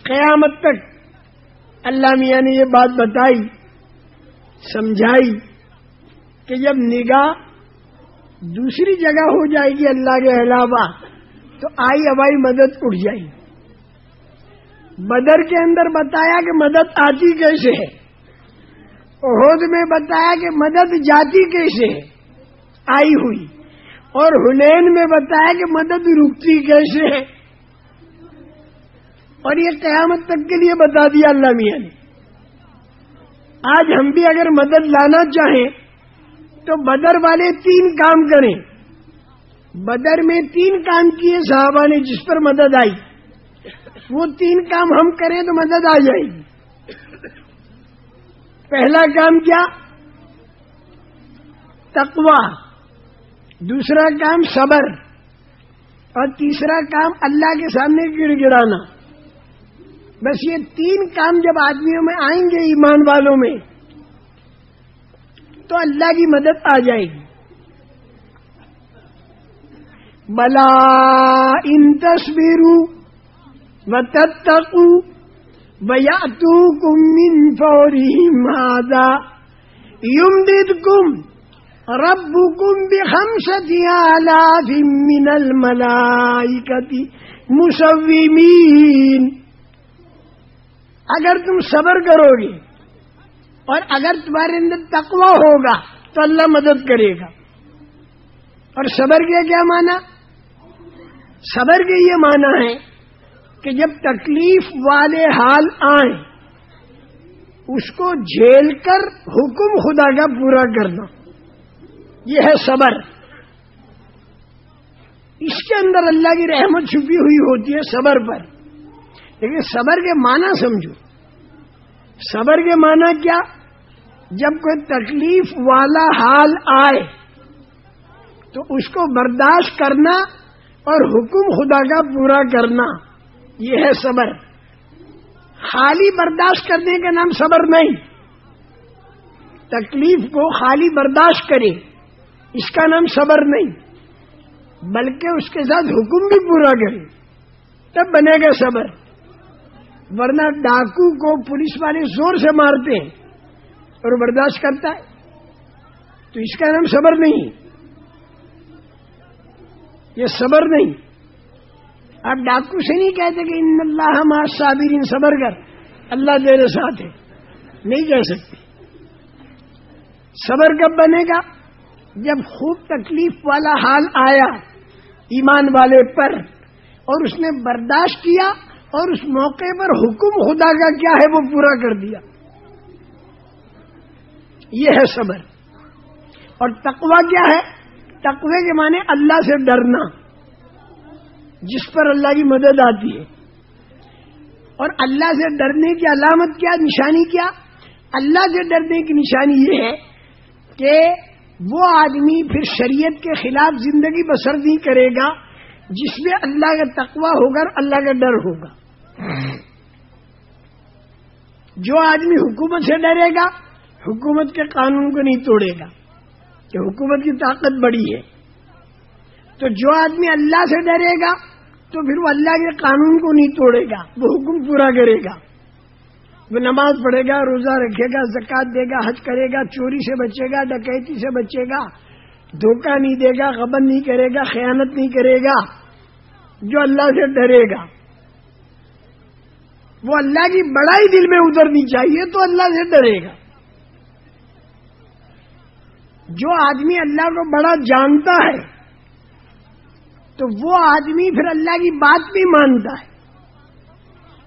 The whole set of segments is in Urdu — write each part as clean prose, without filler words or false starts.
قیامت تک اللہ میاں نے یہ بات بتائی، سمجھائی کہ جب نگاہ دوسری جگہ ہو جائے گی اللہ کے علاوہ تو آئی ہوائی مدد اٹھ جائے گی۔ بدر کے اندر بتایا کہ مدد آتی کیسے ہے، احد میں بتایا کہ مدد جاتی کیسے ہے، آئی ہوئی، اور حنین میں بتایا کہ مدد رکتی کیسے ہے، اور یہ قیامت تک کے لیے بتا دیا اللہ میاں نے۔ آج ہم بھی اگر مدد لانا چاہیں تو بدر والے 3 کام کریں۔ بدر میں 3 کام کیے صحابہ نے جس پر مدد آئی، وہ 3 کام ہم کریں تو مدد آ جائے گی۔ پہلا کام کیا؟ تقوی، دوسرا کام صبر، اور تیسرا کام اللہ کے سامنے گڑ گڑانا۔ بس یہ 3 کام جب آدمیوں میں آئیں گے، ایمان والوں میں، تو اللہ کی مدد آ جائے گی۔ بلا ان تصبروا وتتقوا ويأتوكم من فورهم هذا يمددكم ربكم ب5,000 من الملائكة مسومين۔ اگر تم صبر کرو گے اور اگر تمہارے اندر تقوی ہوگا تو اللہ مدد کرے گا۔ اور صبر کے کیا معنی؟ صبر کے یہ معنی ہے کہ جب تکلیف والے حال آئیں اس کو جھیل کر حکم خدا کا پورا کرنا، یہ ہے صبر۔ اس کے اندر اللہ کی رحمت چھپی ہوئی ہوتی ہے صبر پر۔ لیکن صبر کے معنی سمجھو۔ صبر کے معنی کیا؟ جب کوئی تکلیف والا حال آئے تو اس کو برداشت کرنا اور حکم خدا کا پورا کرنا، یہ ہے صبر۔ خالی برداشت کرنے کا نام صبر نہیں۔ تکلیف کو خالی برداشت کرے اس کا نام صبر نہیں، بلکہ اس کے ساتھ حکم بھی پورا کرے، تب بنے گا صبر۔ ورنہ ڈاکو کو پولیس والے زور سے مارتے ہیں اور برداشت کرتا ہے تو اس کا نام صبر نہیں، یہ صبر نہیں۔ آپ ڈاکو سے نہیں کہتے کہ ان اللہ مع الصابرین، صبر کر اللہ تیرے ساتھ ہے، نہیں کہہ سکتے۔ صبر کب بنے گا؟ جب خوب تکلیف والا حال آیا ایمان والے پر اور اس نے برداشت کیا اور اس موقع پر حکم خدا کا کیا ہے وہ پورا کر دیا، یہ ہے صبر۔ اور تقوی کیا ہے؟ تقوی کے معنی اللہ سے ڈرنا، جس پر اللہ کی مدد آتی ہے۔ اور اللہ سے ڈرنے کی علامت کیا، نشانی کیا؟ اللہ سے ڈرنے کی نشانی یہ ہے کہ وہ آدمی پھر شریعت کے خلاف زندگی بسر نہیں کرے گا جس میں اللہ کا تقوی ہوگا اور اللہ کا ڈر ہوگا۔ جو آدمی حکومت سے ڈرے گا حکومت کے قانون کو نہیں توڑے گا کہ حکومت کی طاقت بڑی ہے، تو جو آدمی اللہ سے ڈرے گا تو پھر وہ اللہ کے قانون کو نہیں توڑے گا، وہ حکم پورا کرے گا، وہ نماز پڑھے گا، روزہ رکھے گا، زکوٰۃ دے گا، حج کرے گا، چوری سے بچے گا، ڈکیتی سے بچے گا، دھوکہ نہیں دے گا، غبن نہیں کرے گا، خیانت نہیں کرے گا۔ جو اللہ سے ڈرے گا وہ اللہ کی بڑائی دل میں اترنی چاہیے تو اللہ سے ڈرے گا۔ جو آدمی اللہ کو بڑا جانتا ہے تو وہ آدمی پھر اللہ کی بات بھی مانتا ہے۔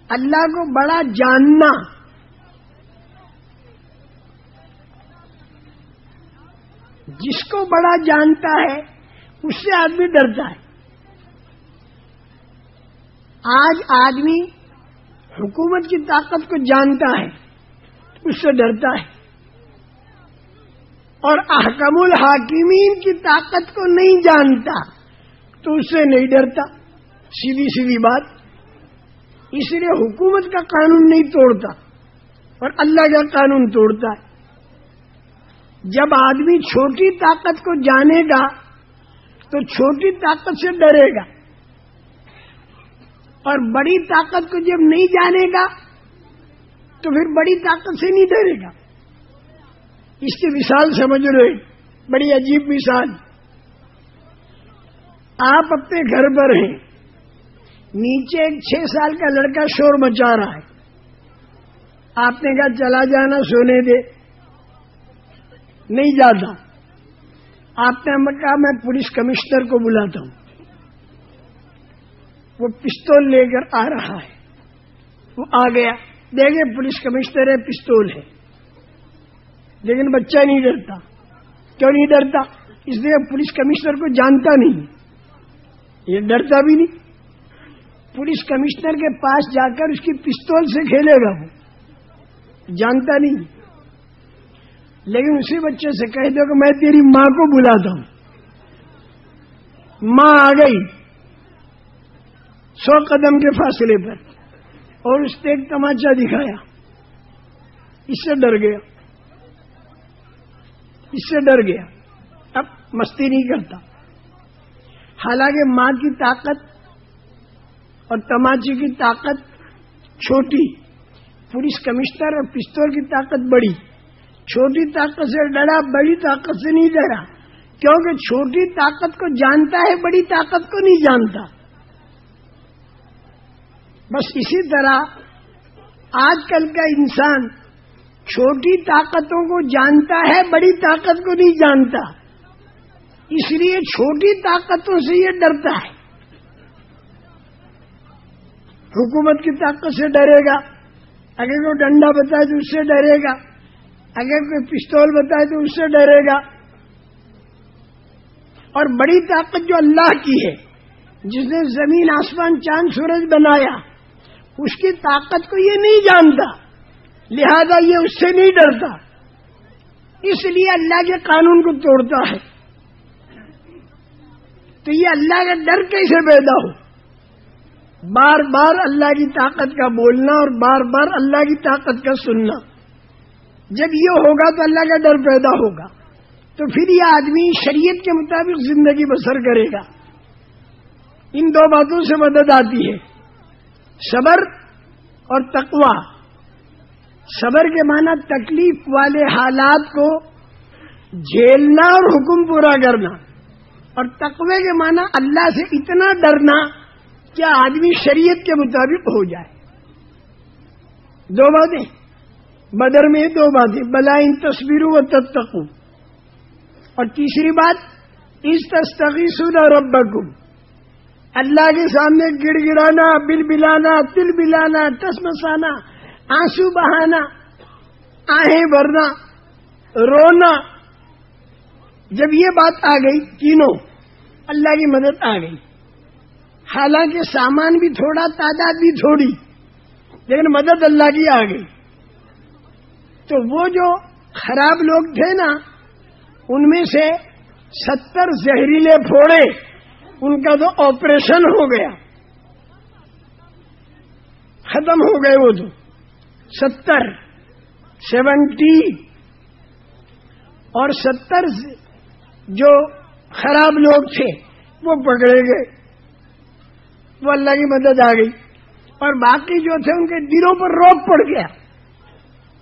اللہ کو بڑا جاننا جس کو بڑا جانتا ہے اس سے آدمی ڈرتا ہے۔ آج آدمی حکومت کی طاقت کو جانتا ہے اس سے ڈرتا ہے، اور احکم الحاکمین کی طاقت کو نہیں جانتا تو اس سے نہیں ڈرتا۔ سیدھی بات۔ اس لیے حکومت کا قانون نہیں توڑتا اور اللہ کا قانون توڑتا ہے۔ جب آدمی چھوٹی طاقت کو جانے گا تو چھوٹی طاقت سے ڈرے گا، اور بڑی طاقت کو جب نہیں جانے گا تو پھر بڑی طاقت سے نہیں ڈرے گا. اس کی مثال سمجھ رہے, بڑی عجیب مثال. آپ اپنے گھر پر ہیں, نیچے ایک 6 سال کا لڑکا شور مچا رہا ہے. آپ نے کہا چلا جانا سونے دے, نہیں جاتا. آپ نے کہا میں پولیس کمشنر کو بلاتا ہوں. وہ پستول لے کر آ رہا ہے. وہ آ گیا, دیکھے پولیس کمشنر ہے, پستول ہے. لیکن بچہ نہیں ڈرتا. کیوں نہیں ڈرتا؟ اس لیے پولیس کمشنر کو جانتا نہیں, یہ ڈرتا بھی نہیں. پولیس کمشنر کے پاس جا کر اس کی پستول سے کھیلے گا, وہ جانتا نہیں. لیکن اسی بچے سے کہہ دو کہ میں تیری ماں کو بلاتا ہوں. ماں آ گئی 100 قدم کے فاصلے پر, اور اس نے ایک تماچا دکھایا. اس سے ڈر گیا, اس سے ڈر گیا. اب مستی نہیں کرتا. حالانکہ ماں کی طاقت اور تماچے کی طاقت چھوٹی, پولیس کمشنر اور پستول کی طاقت بڑی. چھوٹی طاقت سے ڈرا, بڑی طاقت سے نہیں ڈرا, کیونکہ چھوٹی طاقت کو جانتا ہے, بڑی طاقت کو نہیں جانتا. بس اسی طرح آج کل کا انسان چھوٹی طاقتوں کو جانتا ہے, بڑی طاقت کو نہیں جانتا. اس لیے چھوٹی طاقتوں سے یہ ڈرتا ہے. حکومت کی طاقت سے ڈرے گا, اگر کوئی ڈنڈا بتائے تو اس سے ڈرے گا, اگر کوئی پستول بتائے تو اس سے ڈرے گا. اور بڑی طاقت جو اللہ کی ہے, جس نے زمین آسمان چاند سورج بنایا, اس کی طاقت کو یہ نہیں جانتا, لہذا یہ اس سے نہیں ڈرتا. اس لیے اللہ کے قانون کو توڑتا ہے. تو یہ اللہ کا ڈر کیسے پیدا ہو؟ بار بار اللہ کی طاقت کا بولنا اور بار بار اللہ کی طاقت کا سننا. جب یہ ہوگا تو اللہ کا ڈر پیدا ہوگا, تو پھر یہ آدمی شریعت کے مطابق زندگی بسر کرے گا. ان 2 باتوں سے مدد آتی ہے, صبر اور تقوی. صبر کے معنی تکلیف والے حالات کو جھیلنا اور حکم پورا کرنا, اور تقوی کے معنی اللہ سے اتنا ڈرنا کہ آدمی شریعت کے مطابق ہو جائے. 2 باتیں بدر میں, 2 باتیں, بلا ان تصویروں و تتقوا. اور تیسری بات اس تستغیثون ربکم, اللہ کے سامنے گڑ گڑانا, بل بلانا, تل بلانا, ٹسمسانا, آنسو بہانا, آہیں بھرنا, رونا. جب یہ بات آ گئی تینوں, اللہ کی مدد آ گئی. حالانکہ سامان بھی تھوڑا, تعداد بھی تھوڑی, لیکن مدد اللہ کی آ گئی. تو وہ جو خراب لوگ تھے نا, ان میں سے 70 زہریلے پھوڑے, ان کا تو آپریشن ہو گیا, ختم ہو گئے. وہ تو 70 اور 70 جو خراب لوگ تھے وہ پکڑے گئے, وہ اللہ کی مدد آ گئی. اور باقی جو تھے ان کے دلوں پر روک پڑ گیا,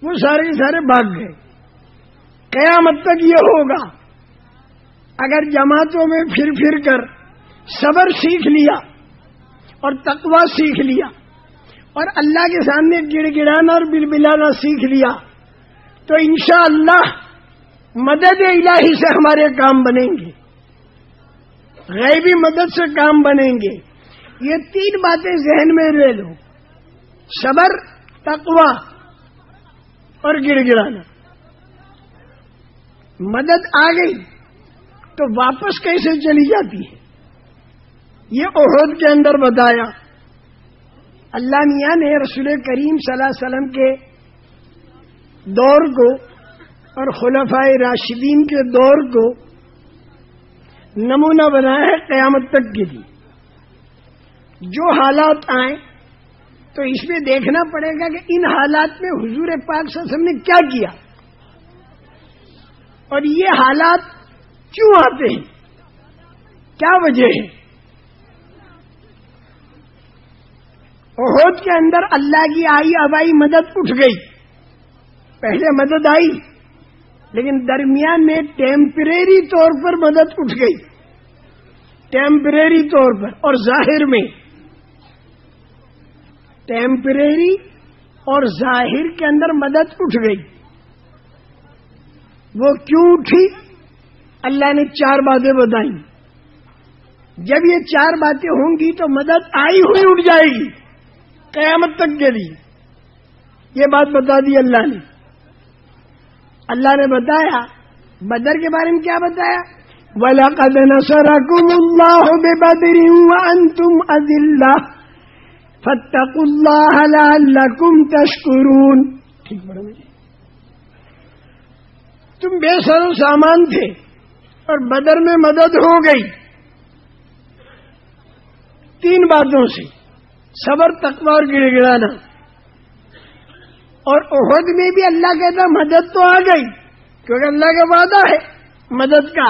وہ سارے کے سارے بھاگ گئے. قیامت تک یہ ہوگا. اگر جماعتوں میں پھر کر صبر سیکھ لیا اور تقوی سیکھ لیا اور اللہ کے سامنے گڑ گڑانا اور بلبلانا سیکھ لیا, تو انشاءاللہ مدد الہی سے ہمارے کام بنیں گے, غیبی مدد سے کام بنیں گے. یہ 3 باتیں ذہن میں لے لو, صبر, تقوی اور گڑ گڑانا. مدد آ گئی تو واپس کیسے چلی جاتی ہے, یہ احد کے اندر بتایا. اللہ میاں نے رسول کریم صلی اللہ علیہ وسلم کے دور کو اور خلفائے راشدین کے دور کو نمونہ بنایا ہے قیامت تک کے لیے. جو حالات آئیں تو اس میں دیکھنا پڑے گا کہ ان حالات میں حضور پاک صلی اللہ علیہ وسلم نے کیا کیا, اور یہ حالات کیوں آتے ہیں, کیا وجہ ہے. احد کے اندر اللہ کی آئی ابائی مدد اٹھ گئی. پہلے مدد آئی لیکن درمیان میں ٹیمپریری طور پر مدد اٹھ گئی, ٹیمپریری طور پر, اور ظاہر میں ٹیمپریری اور ظاہر کے اندر مدد اٹھ گئی. وہ کیوں اٹھی؟ اللہ نے 4 باتیں بتائیں. جب یہ 4 باتیں ہوں گی تو مدد آئی ہوئی اٹھ جائے گی قیامت تک کے لیے. یہ بات بتا دی اللہ نے. اللہ نے بتایا بدر کے بارے میں, کیا بتایا؟ وَلَقَدْ نَصَرَكُمُ اللَّهُ بِبَدْرٍ وَأَنْتُمْ أَذِلَّةٌ فَاتَّقُوا اللَّهَ لَعَلَّكُمْ تَشْكُرُونَ. ٹھیک پڑھو مجھے. تم بے سر و سامان تھے اور بدر میں مدد ہو گئی 3 باتوں سے: صبر, تقوی اور گڑ گڑانا. اور احد میں بھی اللہ کہتا مدد تو آ گئی, کیونکہ اللہ کا وعدہ ہے مدد کا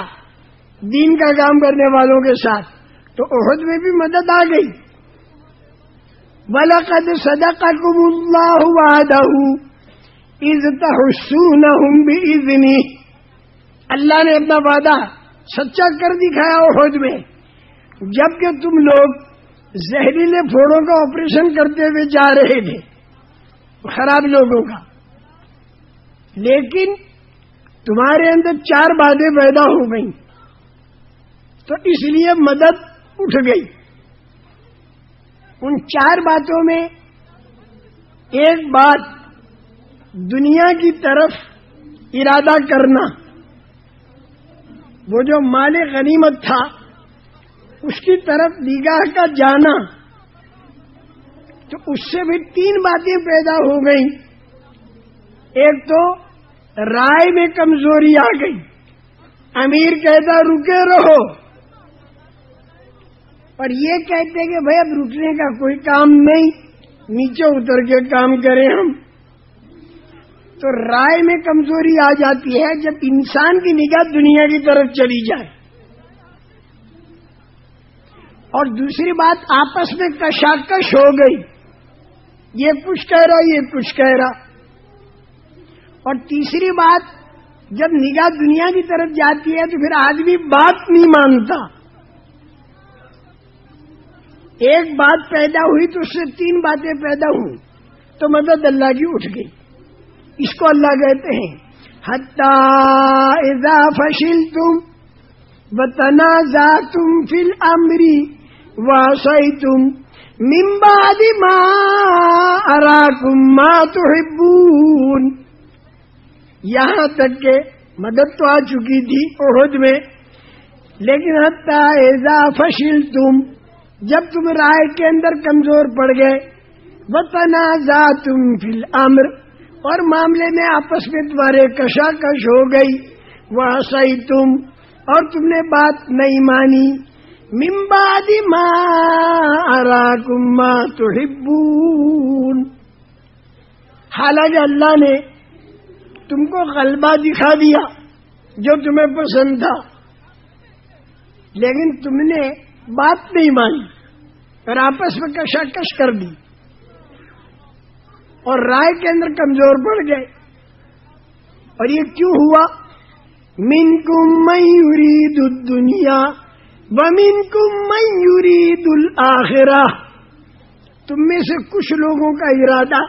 دین کا کام کرنے والوں کے ساتھ. تو احد میں بھی مدد آ گئی. وَلَقَدْ صَدَقَكُمُ اللَّهُ وَعْدَهُ إِذْ تَحُسُّونَهُمْ بِإِذْنِهِ. اللہ نے اپنا وعدہ سچا کر دکھایا احد میں, جبکہ تم لوگ زہریلے پھوڑوں کا آپریشن کرتے ہوئے جا رہے تھے, خراب لوگوں کا, لیکن تمہارے اندر 4 باتیں پیدا ہو گئیں تو اس لیے مدد اٹھ گئی. ان 4 باتوں میں ایک بات دنیا کی طرف ارادہ کرنا, وہ جو مال غنیمت تھا اس کی طرف نگاہ کا جانا, تو اس سے بھی 3 باتیں پیدا ہو گئیں. ایک تو رائے میں کمزوری آ گئی, امیر کہتا رکے رہو, اور یہ کہتے کہ بھائی اب رکنے کا کوئی کام نہیں, نیچے اتر کے کام کریں ہم. تو رائے میں کمزوری آ جاتی ہے جب انسان کی نگاہ دنیا کی طرف چلی جائے. اور دوسری بات آپس میں کشاکش ہو گئی, یہ کچھ کہہ رہا یہ کچھ کہہ رہا. اور تیسری بات جب نگاہ دنیا کی طرف جاتی ہے تو پھر آدمی بات نہیں مانتا. ایک بات پیدا ہوئی تو اس سے 3 باتیں پیدا ہوئی تو مدد اللہ کی اٹھ گئی. اس کو اللہ کہتے ہیں حَتَّى إِذَا فَشِلْتُمْ وَتَنَازَعْتُمْ فِي الْأَمْرِ وَعَصَيْتُمْ مِنْ بَعْدِ مَا أَرَاكُمْ مَا تُحِبُّونَ. یہاں تک کہ مدد تو آ چکی تھی احد میں, لیکن حَتَّى إِذَا فَشِلْتُمْ, جب تم رائے کے اندر کمزور پڑ گئے, وَتَنَازَعْتُمْ فِي الْأَمْرِ, اور معاملے میں آپس میں تمہارے کشاکش ہو گئی, وَعَصَيْتُمْ, اور تم نے بات نہیں مانی, مِن بَعْدِ مَا أَرَاكُمْ مَا تُحِبُّونَ, حالانکہ اللہ نے تم کو غلبہ دکھا دیا جو تمہیں پسند تھا, لیکن تم نے بات نہیں مانی اور آپس میں کشاکش کر دی اور رائے کے اندر کمزور پڑ گئے. اور یہ کیوں ہوا؟ منکم من یرید الدنیا ومنکم من یرید الآخرہ, تم میں سے کچھ لوگوں کا ارادہ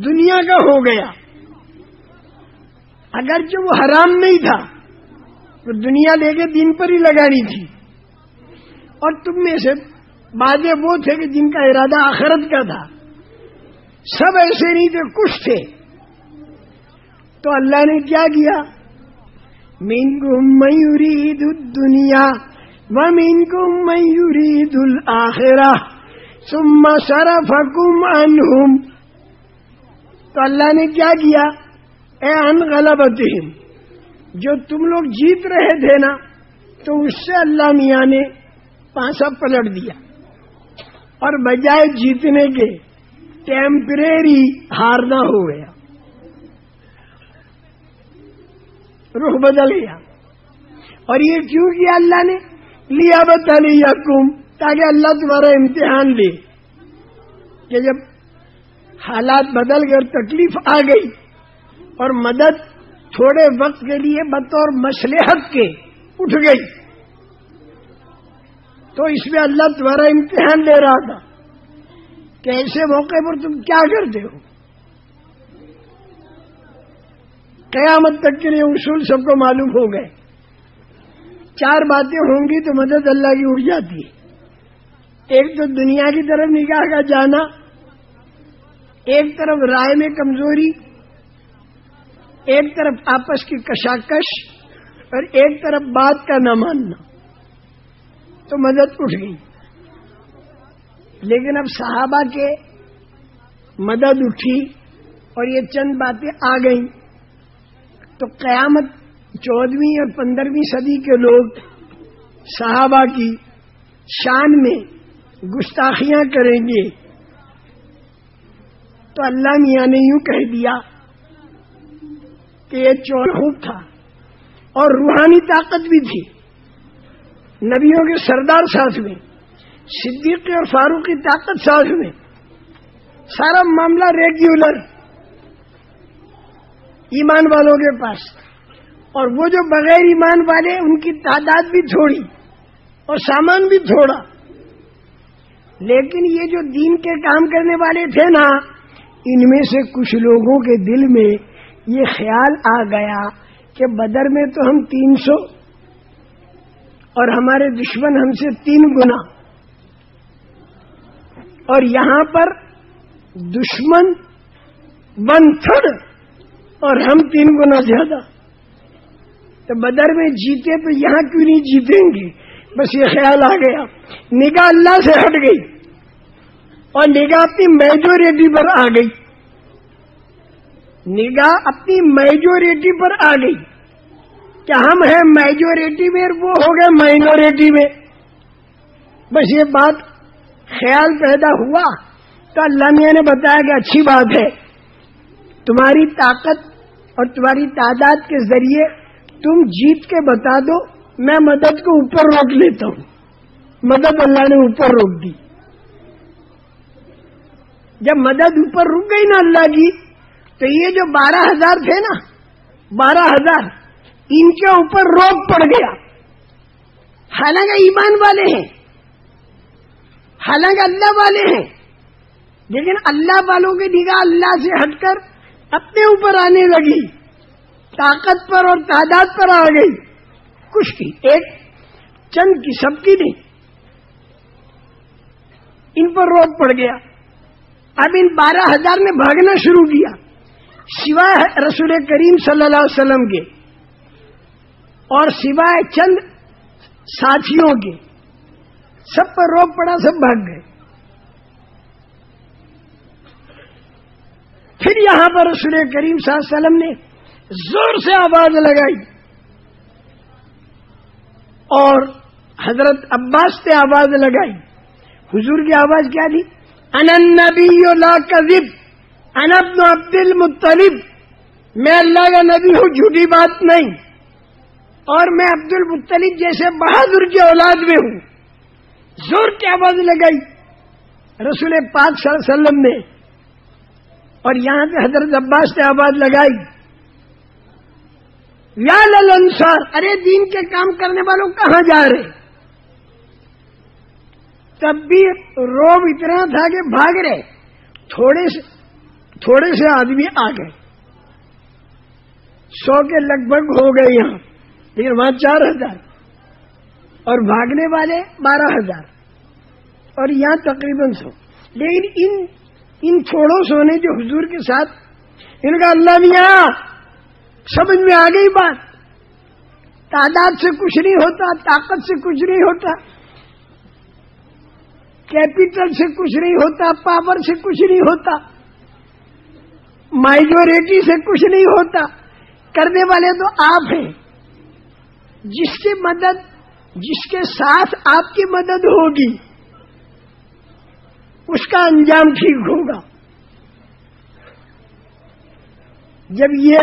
دنیا کا ہو گیا, اگرچہ وہ حرام نہیں تھا, وہ دنیا لے کے دین پر ہی لگانی تھی. اور تم میں سے بعض وہ تھے کہ جن کا ارادہ آخرت کا تھا. سب ایسے نہیں تھے, کچھ تھے. تو اللہ نے کیا کیا؟ منکم من یرید الدنیا ومنکم من یرید الآخرہ ثم صرفکم عنہم. تو اللہ نے کیا کیا؟ اے عن غلبتہم, جو تم لوگ جیت رہے تھے نا, تو اس سے اللہ میاں نے پانسا پلٹ دیا, اور بجائے جیتنے کے ٹیمپریری ہارنا ہو گیا, رخ بدل گیا. اور یہ کیوں کیا اللہ نے؟ لیابتلیکم, تاکہ اللہ تمہارا امتحان لے. کہ جب حالات بدل گئے اور تکلیف آ گئی اور مدد تھوڑے وقت کے لیے بطور مصلحت کے اٹھ گئی، تو اس میں اللہ تمہارا امتحان لے رہا تھا کہ ایسے موقع پر تم کیا کرتے ہو۔ قیامت تک کے لیے اصول سب کو معلوم ہو گئے، 4 باتیں ہوں گی تو مدد اللہ کی اٹھ جاتی ہے۔ ایک تو دنیا کی طرف نگاہ کا جانا، ایک طرف رائے میں کمزوری، ایک طرف آپس کی کشاکش، اور ایک طرف بات کا نہ ماننا، تو مدد اٹھ گئی۔ لیکن اب صحابہ کے مدد اٹھی اور یہ چند باتیں آ گئیں تو قیامت 14ویں اور 15ویں صدی کے لوگ صحابہ کی شان میں گستاخیاں کریں گے، تو اللہ میاں نے یوں کہہ دیا کہ یہ چور خوب تھا اور روحانی طاقت بھی تھی، نبیوں کے سردار ساتھ میں، صدیق اور فاروق کی طاقت ساتھ میں، سارا معاملہ ریگولر ایمان والوں کے پاس، اور وہ جو بغیر ایمان والے ان کی تعداد بھی تھوڑی اور سامان بھی تھوڑا، لیکن یہ جو دین کے کام کرنے والے تھے نا، ان میں سے کچھ لوگوں کے دل میں یہ خیال آ گیا کہ بدر میں تو ہم 300 اور ہمارے دشمن ہم سے 3 گنا، اور یہاں پر دشمن 1/3 اور ہم 3 گنا زیادہ، تو بدر میں جیتے تو یہاں کیوں نہیں جیتیں گے؟ بس یہ خیال آ گیا، نگاہ اللہ سے ہٹ گئی اور نگاہ اپنی میجورٹی پر آ گئی، نگاہ اپنی میجورٹی پر آ گئی کہ ہم ہیں میجورٹی میں اور وہ ہو گئے مائنورٹی میں۔ بس یہ بات خیال پیدا ہوا تو اللہ میاں نے بتایا کہ اچھی بات ہے، تمہاری طاقت اور تمہاری تعداد کے ذریعے تم جیت کے بتا دو، میں مدد کو اوپر روک لیتا ہوں۔ مدد اللہ نے اوپر روک دی۔ جب مدد اوپر رک گئی نا اللہ کی، تو یہ جو 12,000 تھے نا، 12,000 ان کے اوپر روک پڑ گیا، حالانکہ ایمان والے ہیں، حالانکہ اللہ والے ہیں، لیکن اللہ والوں کی نگاہ اللہ سے ہٹ کر اپنے اوپر آنے لگی، طاقت پر اور تعداد پر آ گئی، کچھ کی، ایک چند کی، سب کی نہیں، ان پر روک پڑ گیا۔ اب ان 12,000 نے بھاگنا شروع کیا، سوائے رسول کریم صلی اللہ علیہ وسلم کے اور سوائے چند ساتھیوں کے، سب پر روک پڑا، سب بھاگ گئے۔ پھر یہاں پر رسول کریم صلی اللہ علیہ وسلم نے زور سے آواز لگائی اور حضرت عباس نے آواز لگائی۔ حضور کی آواز کیا تھی؟ انا النبی لا کذب، انا ابن عبد المطلب، میں اللہ کا نبی ہوں، جھوٹی بات نہیں، اور میں عبد المطلب جیسے بہادر کی اولاد میں ہوں۔ زور کی آواز لگائی رسول پاک صلی اللہ علیہ وسلم نے، اور یہاں پہ حضرت عباس نے آواز لگائی، یا للانصار، ارے دین کے کام کرنے والوں کہاں جا رہے؟ تب بھی روب اتنا تھا کہ بھاگ رہے، تھوڑے سے آدمی آ گئے، 100 کے لگ بھگ ہو گئے یہاں، لیکن وہاں 4,000 اور بھاگنے والے 12,000 اور یہاں تقریباً 100۔ لیکن ان تھوڑوں سو نے جو حضور کے ساتھ، ان کا اللہ میاں سمجھ میں آ گئی بات، تعداد سے کچھ نہیں ہوتا، طاقت سے کچھ نہیں ہوتا، کیپٹل سے کچھ نہیں ہوتا، پاور سے کچھ نہیں ہوتا، مائجورٹی سے کچھ نہیں ہوتا، کرنے والے تو آپ ہیں۔ جس کی مدد، جس کے ساتھ آپ کی مدد ہوگی اس کا انجام ٹھیک ہوگا۔ جب یہ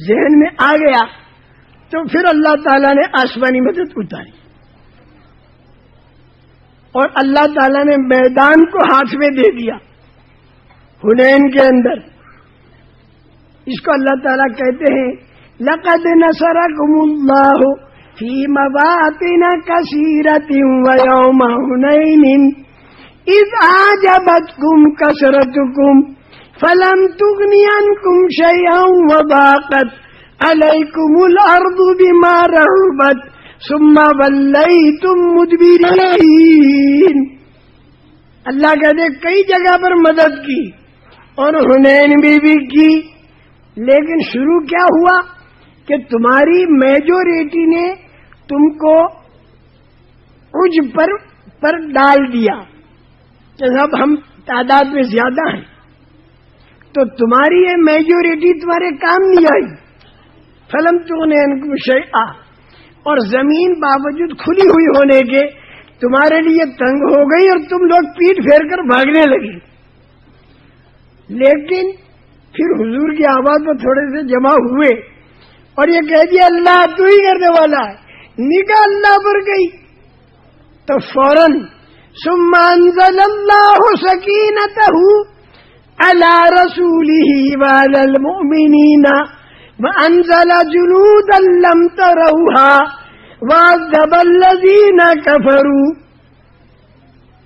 ذہن میں آ گیا تو پھر اللہ تعالیٰ نے آسمانی مدد اتاری اور اللہ تعالیٰ نے میدان کو ہاتھ میں دے دیا حنین کے اندر. اس کو اللہ تعالیٰ کہتے ہیں لقد نصرکم اللہ فی مواطن کثیرۃ ویوم حنین اذ اعجبتکم کثرتکم فلم تغن عنکم شیئا وضاقت علیکم الارض بما رحبت ثم ولیتم مدبرین. اللہ کہتے کئی جگہ پر مدد کی اور حنین میں بھی کی، لیکن شروع کیا ہوا کہ تمہاری میجورٹی نے تم کو عجب پر ڈال دیا کہ اب ہم تعداد میں زیادہ ہیں، تو تمہاری یہ میجورٹی تمہارے کام نہیں آئی. فلم تغن عنکم شیئا، اور زمین باوجود کھلی ہوئی ہونے کے تمہارے لیے تنگ ہو گئی اور تم لوگ پیٹ پھیر کر بھاگنے لگے. لیکن پھر حضور کی آواز میں تھوڑے سے جمع ہوئے اور یہ کہہ دیا اللہ تو ہی کرنے والا ہے، نگاہ اللہ پر گئی تو فوراً ثم انزل اللہ سکینتہ علی رسولہ وعلی المؤمنین وانزل جنودا لم تروها وعذب الذین کفروا.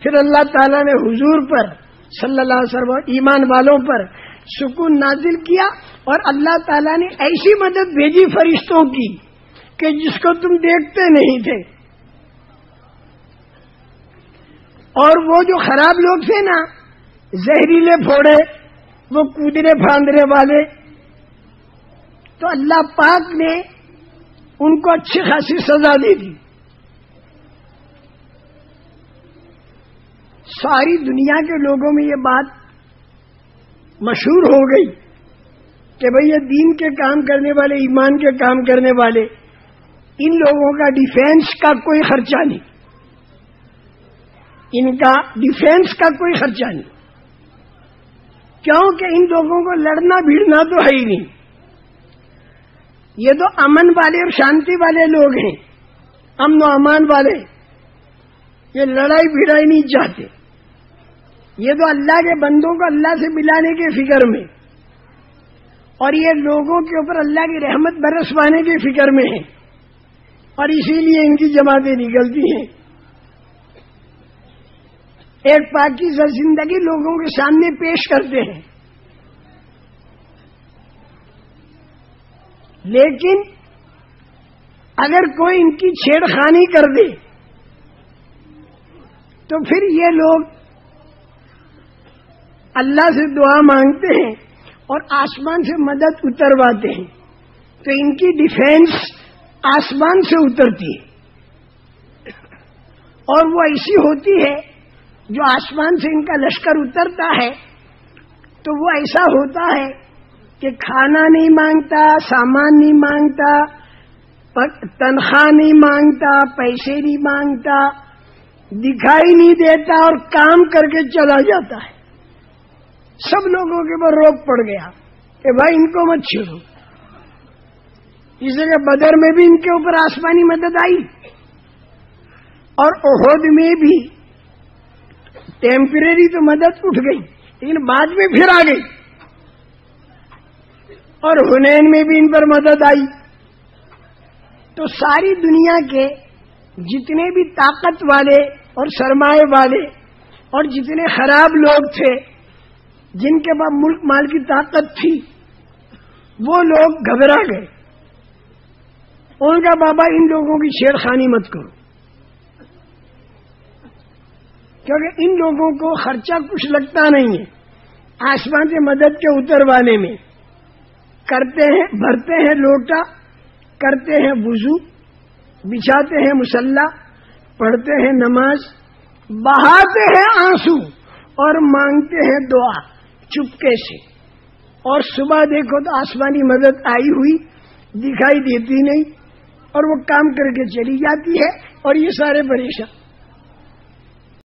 پھر اللہ تعالیٰ نے حضور پر صلی اللہ علیہ وسلم ایمان والوں پر سکون نازل کیا اور اللہ تعالیٰ نے ایسی مدد بھیجی فرشتوں کی کہ جس کو تم دیکھتے نہیں تھے. اور وہ جو خراب لوگ تھے نا، زہریلے پھوڑے، وہ کودنے پھاندنے والے، تو اللہ پاک نے ان کو اچھی خاصی سزا دے دی. ساری دنیا کے لوگوں میں یہ بات مشہور ہو گئی کہ بھئی یہ دین کے کام کرنے والے، ایمان کے کام کرنے والے، ان لوگوں کا ڈیفینس کا کوئی خرچہ نہیں، ان کا ڈیفینس کا کوئی خرچہ نہیں، کیونکہ ان لوگوں کو لڑنا بھیڑنا تو ہے ہی نہیں. یہ تو امن والے اور شانتی والے لوگ ہیں، امن و امان والے، یہ لڑائی بھیڑائی نہیں چاہتے. یہ تو اللہ کے بندوں کو اللہ سے ملانے کے فکر میں، اور یہ لوگوں کے اوپر اللہ کی رحمت برسوانے کے فکر میں ہیں، اور اسی لیے ان کی جماعتیں نکلتی ہیں. ایک پاکیزہ زندگی لوگوں کے سامنے پیش کرتے ہیں، لیکن اگر کوئی ان کی چھیڑ خانی کر دے تو پھر یہ لوگ اللہ سے دعا مانگتے ہیں اور آسمان سے مدد اترواتے ہیں، تو ان کی ڈیفینس آسمان سے اترتی ہے، اور وہ ایسی ہوتی ہے جو آسمان سے ان کا لشکر اترتا ہے تو وہ ایسا ہوتا ہے کہ کھانا نہیں مانگتا، سامان نہیں مانگتا، تنخواہ نہیں مانگتا، پیسے نہیں مانگتا، دکھائی نہیں دیتا اور کام کر کے چلا جاتا ہے. سب لوگوں کے اوپر روک پڑ گیا کہ بھائی ان کو مت چھیڑو. اس لیے بدر میں بھی ان کے اوپر آسمانی مدد آئی اور احد میں بھی ٹیمپریری تو مدد اٹھ گئی لیکن بعد میں پھر آ گئی، اور حنین میں بھی ان پر مدد آئی. تو ساری دنیا کے جتنے بھی طاقت والے اور سرمایہ والے اور جتنے خراب لوگ تھے جن کے پاس ملک مال کی طاقت تھی، وہ لوگ گھبرا گئے. ان کا بابا ان لوگوں کی چھیڑ خانی مت کرو، کیونکہ ان لوگوں کو خرچہ کچھ لگتا نہیں ہے. آسمان سے مدد کے اتروانے میں کرتے ہیں، بھرتے ہیں لوٹا، کرتے ہیں وضو، بچھاتے ہیں مصلی، پڑھتے ہیں نماز، بہاتے ہیں آنسو اور مانگتے ہیں دعا چپکے سے. اور صبح دیکھو تو آسمانی مدد آئی ہوئی دکھائی دیتی نہیں، اور وہ کام کر کے چلی جاتی ہے اور یہ سارے پریشان.